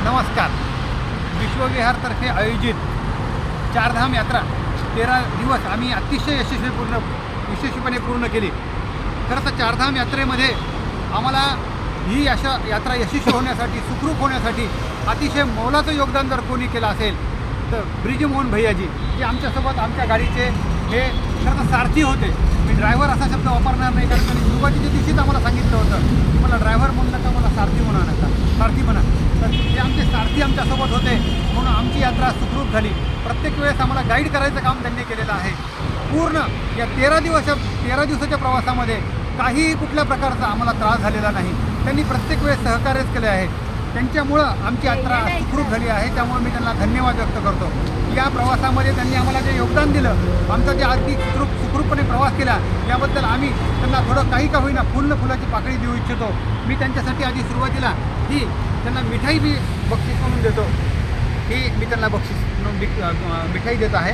नमस्कार. विश्वविहारतर्फे आयोजित चारधाम यात्रा 13 दिवस आम्ही अतिशय यशस्वीपणे पूर्ण केली. खरं तर चारधाम यात्रेमध्ये आम्हाला ही अशा यात्रा यशस्वी होण्यासाठी, सुखरूप होण्यासाठी अतिशय मोलाचं योगदान जर कोणी केलं असेल तर ब्रिजमोहन भैयाजी, जे आमच्यासोबत आमच्या गाडीचे हे खरं तर सारथी होते. मी ड्रायव्हर असा शब्द वापरणार नाही, कारण त्यांनी सुरुवातीच्या दिवशीच आम्हाला सांगितलं होतं की मला ड्रायव्हर म्हणू नका, मला सारथी म्हणू नका, सारथी म्हणा. तर ते आमचे सारथी आमच्यासोबत होते, म्हणून आमची यात्रा सुखरूप झाली. प्रत्येक वेळेस आम्हाला गाईड करायचं काम त्यांनी केलेलं आहे. पूर्ण या 13 दिवसाच्या प्रवासामध्ये काहीही कुठल्या प्रकारचा आम्हाला त्रास झालेला नाही. त्यांनी प्रत्येक वेळेस सहकार्यच केले आहे. त्यांच्यामुळं आमची यात्रा सुखरूप झाली आहे. त्यामुळे मी त्यांना धन्यवाद व्यक्त करतो. या प्रवासामध्ये त्यांनी आम्हाला जे योगदान दिलं, आमचा जे अगदी सुखरूपपणे प्रवास केला, याबद्दल आम्ही त्यांना थोडं काही का होईना फुलाची पाकळी देऊ इच्छितो. मी त्यांच्यासाठी आधी सुरुवातीला ही त्यांना मिठाई बी बक्षीस म्हणून देतो. ही मी त्यांना बक्षीस म्हणून मिठाई देत आहे.